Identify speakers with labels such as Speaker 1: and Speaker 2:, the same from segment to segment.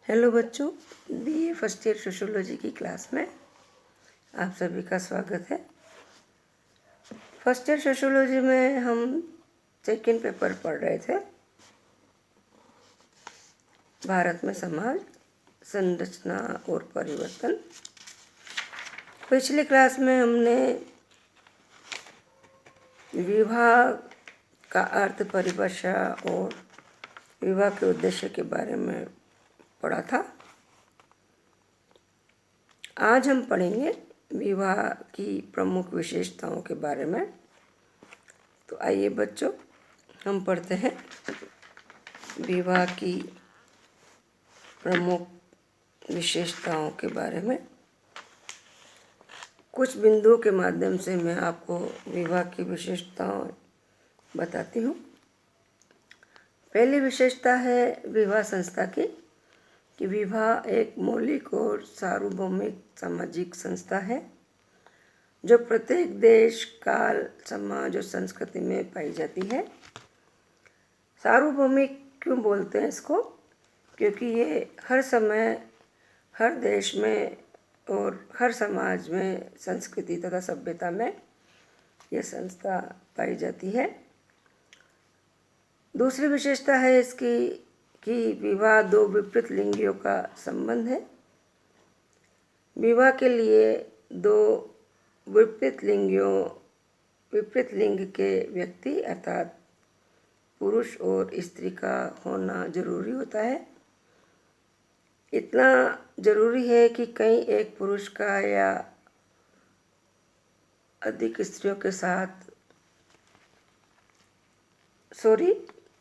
Speaker 1: Hello बच्चों, BA first year sociology की class में आप सभी का स्वागत है। फर्स्ट ईयर सोशियोलॉजी में हम सेकेंड पेपर पढ़ रहे थे, भारत में समाज संरचना और परिवर्तन। पिछली क्लास में हमने विवाह का अर्थ, परिभाषा और विवाह के उद्देश्य के बारे में पढ़ा था। आज हम पढ़ेंगे विवाह की प्रमुख विशेषताओं के बारे में। तो आइए बच्चों, हम पढ़ते हैं विवाह की प्रमुख विशेषताओं के बारे में। कुछ बिंदुओं के माध्यम से मैं आपको विवाह की विशेषताएं बताती हूँ। पहली विशेषता है विवाह संस्था की, कि विवाह एक मौलिक और सार्वभौमिक सामाजिक संस्था है जो प्रत्येक देश, काल, समाज और संस्कृति में पाई जाती है। सार्वभौमिक क्यों बोलते हैं इसको? क्योंकि ये हर समय, हर देश में और हर समाज में, संस्कृति तथा सभ्यता में यह संस्था पाई जाती है। दूसरी विशेषता है इसकी कि विवाह दो विपरीत लिंगियों का संबंध है। विवाह के लिए दो विपरीत लिंग के व्यक्ति अर्थात पुरुष और स्त्री का होना जरूरी होता है। इतना जरूरी है कि कहीं एक पुरुष का या अधिक स्त्रियों के साथ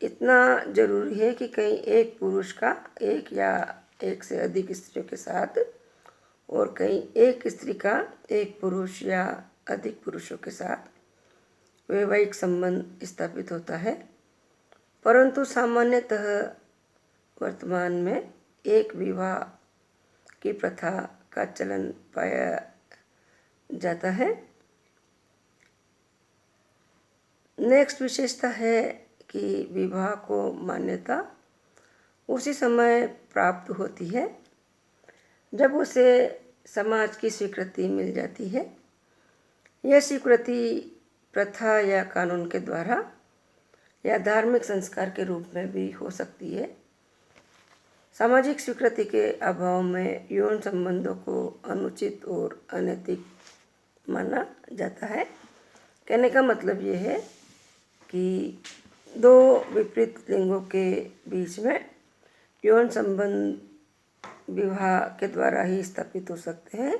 Speaker 1: इतना जरूरी है कि कहीं एक पुरुष का एक या एक से अधिक स्त्रियों के साथ और कहीं एक स्त्री का एक पुरुष या अधिक पुरुषों के साथ वैवाहिक संबंध स्थापित होता है। परंतु सामान्यतः वर्तमान में एक विवाह की प्रथा का चलन पाया जाता है। नेक्स्ट विशेषता है कि विवाह को मान्यता उसी समय प्राप्त होती है जब उसे समाज की स्वीकृति मिल जाती है। यह स्वीकृति प्रथा या कानून के द्वारा या धार्मिक संस्कार के रूप में भी हो सकती है। सामाजिक स्वीकृति के अभाव में यौन संबंधों को अनुचित और अनैतिक माना जाता है। कहने का मतलब ये है कि दो विपरीत लिंगों के बीच में यौन संबंध विवाह के द्वारा ही स्थापित हो सकते हैं।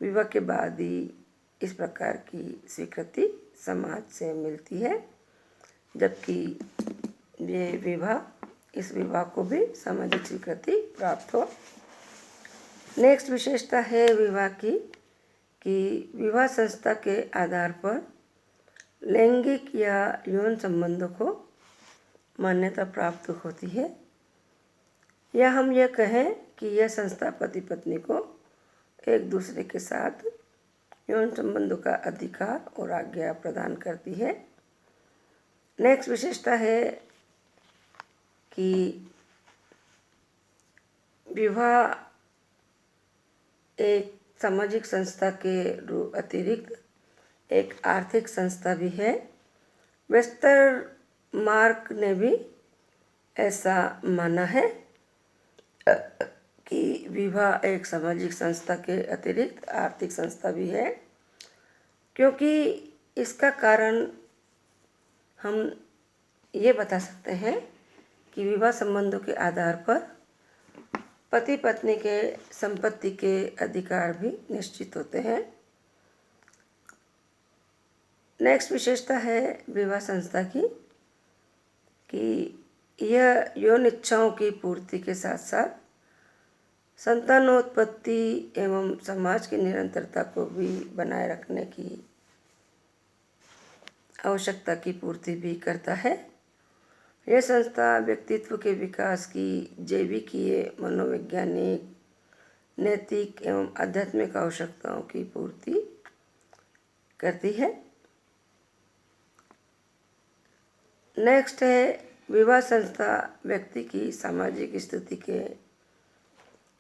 Speaker 1: विवाह के बाद ही इस प्रकार की स्वीकृति समाज से मिलती है, जबकि इस विवाह को भी सामाजिक स्वीकृति प्राप्त हो। नेक्स्ट विशेषता है विवाह की, कि विवाह संस्था के आधार पर लैंगिक या यौन संबंधों को मान्यता प्राप्त होती है, या हम यह कहें कि यह संस्था पति पत्नी को एक दूसरे के साथ यौन संबंधों का अधिकार और आज्ञा प्रदान करती है। नेक्स्ट विशेषता है कि विवाह एक सामाजिक संस्था के अतिरिक्त एक आर्थिक संस्था भी है। वेस्टरमार्क ने भी ऐसा माना है कि विवाह एक सामाजिक संस्था के अतिरिक्त आर्थिक संस्था भी है, क्योंकि इसका कारण हम ये बता सकते हैं कि विवाह संबंधों के आधार पर पति पत्नी के संपत्ति के अधिकार भी निश्चित होते हैं। नेक्स्ट विशेषता है विवाह संस्था की, कि यह यौन इच्छाओं की पूर्ति के साथ साथ संतानोत्पत्ति एवं समाज की निरंतरता को भी बनाए रखने की आवश्यकता की पूर्ति भी करता है। यह संस्था व्यक्तित्व के विकास की जैविकीय, मनोवैज्ञानिक, नैतिक एवं आध्यात्मिक आवश्यकताओं की पूर्ति करती है। नेक्स्ट है विवाह संस्था व्यक्ति की सामाजिक स्थिति के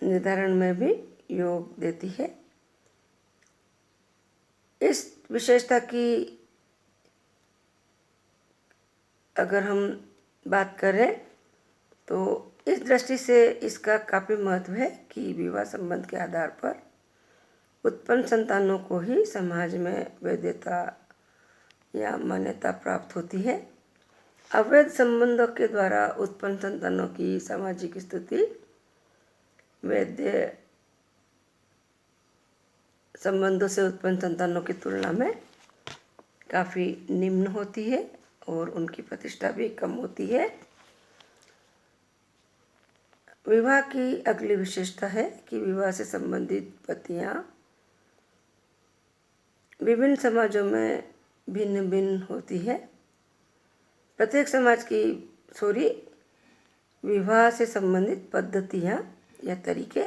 Speaker 1: निर्धारण में भी योग देती है। इस विशेषता की अगर हम बात करें तो इस दृष्टि से इसका काफ़ी महत्व है कि विवाह संबंध के आधार पर उत्पन्न संतानों को ही समाज में वैधता या मान्यता प्राप्त होती है। अवैध संबंधों के द्वारा उत्पन्न संतानों की सामाजिक स्थिति वैध संबंधों से उत्पन्न संतानों की तुलना में काफ़ी निम्न होती है और उनकी प्रतिष्ठा भी कम होती है। विवाह की अगली विशेषता है कि विवाह से संबंधित पत्तियां विभिन्न समाजों में भिन्न भिन्न होती है। प्रत्येक समाज की विवाह से संबंधित पद्धतियां या तरीके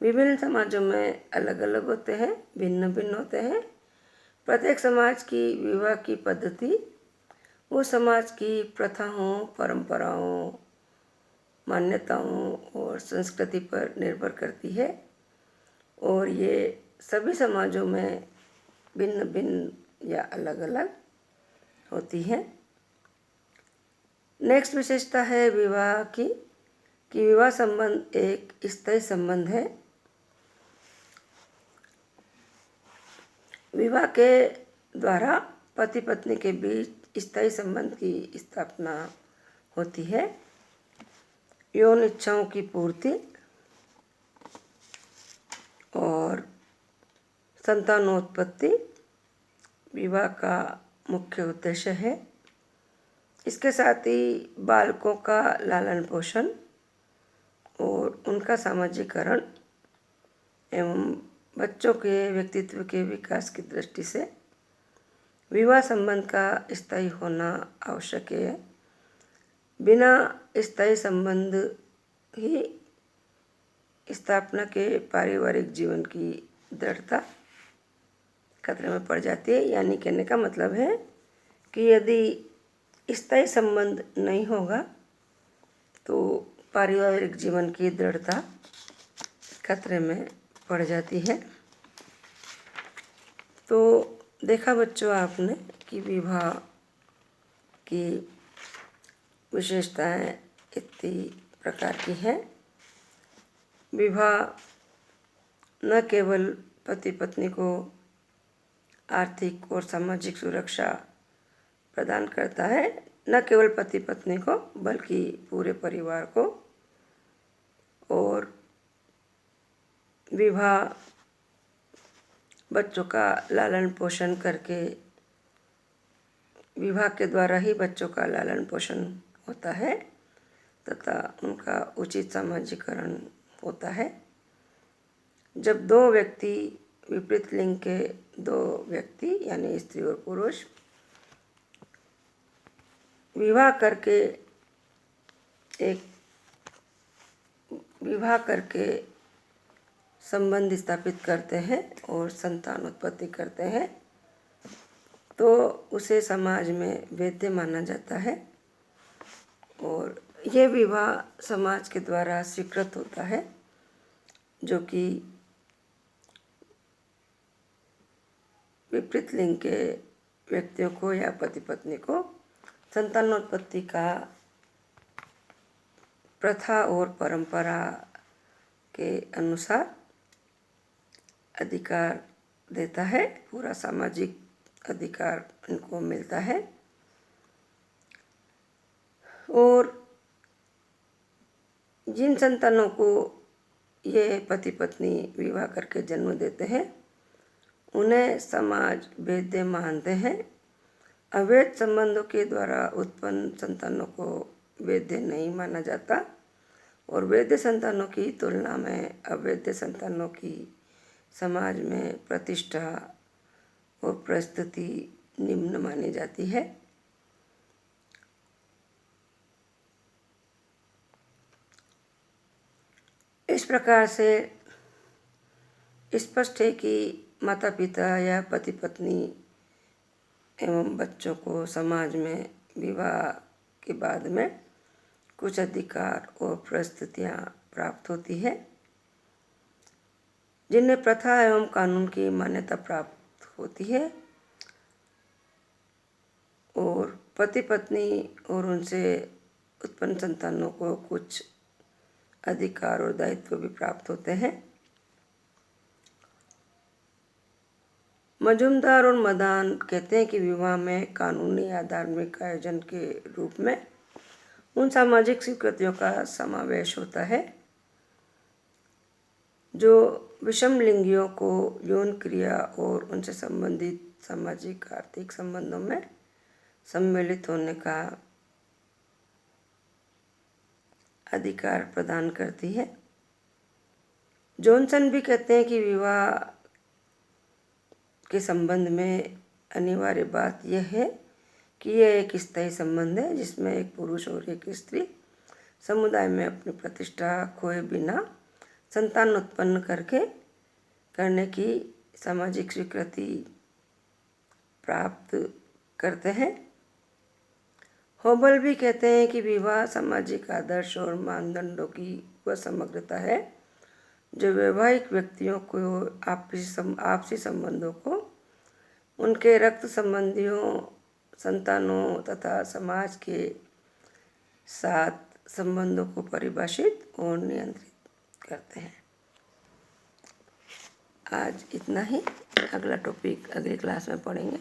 Speaker 1: विभिन्न समाजों में अलग अलग होते हैं, भिन्न भिन्न होते हैं। प्रत्येक समाज की विवाह की पद्धति उस समाज की प्रथाओं, परंपराओं, मान्यताओं और संस्कृति पर निर्भर करती है और ये सभी समाजों में भिन्न भिन्न या अलग अलग होती है। नेक्स्ट विशेषता है विवाह की कि विवाह संबंध एक स्थायी संबंध है। विवाह के द्वारा पति पत्नी के बीच स्थायी संबंध की स्थापना होती है। यौन इच्छाओं की पूर्ति और संतानोत्पत्ति विवाह का मुख्य उद्देश्य है। इसके साथ ही बालकों का लालन पोषण और उनका सामाजिकरण एवं बच्चों के व्यक्तित्व के विकास की दृष्टि से विवाह संबंध का स्थायी होना आवश्यक है। बिना स्थायी संबंध ही स्थापना के पारिवारिक जीवन की दृढ़ता खतरे में पड़ जाती है। यानी कहने का मतलब है कि यदि स्थायी संबंध नहीं होगा तो पारिवारिक जीवन की दृढ़ता खतरे में पड़ जाती है। तो देखा बच्चों आपने कि विवाह की विशेषताएं इतनी प्रकार की हैं। विवाह न केवल पति पत्नी को आर्थिक और सामाजिक सुरक्षा प्रदान करता है, न केवल पति पत्नी को बल्कि पूरे परिवार को। और विवाह बच्चों का लालन पोषण करके, विवाह के द्वारा ही बच्चों का लालन पोषण होता है तथा उनका उचित सामाजिकरण होता है। जब दो व्यक्ति, विपरीत लिंग के दो व्यक्ति यानी स्त्री और पुरुष विवाह करके संबंध स्थापित करते हैं और संतान उत्पत्ति करते हैं तो उसे समाज में वैध माना जाता है और ये विवाह समाज के द्वारा स्वीकृत होता है, जो कि विपरीत लिंग के व्यक्तियों को या पति पत्नी को संतानोत्पत्ति का प्रथा और परंपरा के अनुसार अधिकार देता है। पूरा सामाजिक अधिकार उनको मिलता है। और जिन संतानों को ये पति पत्नी विवाह करके जन्म देते हैं उन्हें समाज वैध मानते हैं। अवैध संबंधों के द्वारा उत्पन्न संतानों को वैध नहीं माना जाता और वैध संतानों की तुलना में अवैध संतानों की समाज में प्रतिष्ठा और परिस्थिति निम्न मानी जाती है। इस प्रकार से स्पष्ट है कि माता पिता या पति पत्नी एवं बच्चों को समाज में विवाह के बाद में कुछ अधिकार और परिस्थितियाँ प्राप्त होती है। जिन्हें प्रथा एवं कानून की मान्यता प्राप्त होती है और पति पत्नी और उनसे उत्पन्न संतानों को कुछ अधिकार और दायित्व भी प्राप्त होते हैं। मजूमदार और मदान कहते हैं कि विवाह में कानूनी या धार्मिक आयोजन के रूप में उन सामाजिक स्वीकृतियों का समावेश होता है जो विषम लिंगियों को यौन क्रिया और उनसे संबंधित सामाजिक आर्थिक संबंधों में सम्मिलित होने का अधिकार प्रदान करती है। जॉनसन भी कहते हैं कि विवाह के संबंध में अनिवार्य बात यह है कि यह एक स्थायी संबंध है जिसमें एक पुरुष और एक स्त्री समुदाय में अपनी प्रतिष्ठा खोए बिना संतान उत्पन्न करने की सामाजिक स्वीकृति प्राप्त करते हैं। होबल भी कहते हैं कि विवाह सामाजिक आदर्श और मानदंडों की वह समग्रता है जो वैवाहिक व्यक्तियों को आपसी संबंधों को उनके रक्त संबंधियों, संतानों तथा समाज के साथ संबंधों को परिभाषित और नियंत्रित करते हैं। आज इतना ही, अगला टॉपिक अगली क्लास में पढ़ेंगे।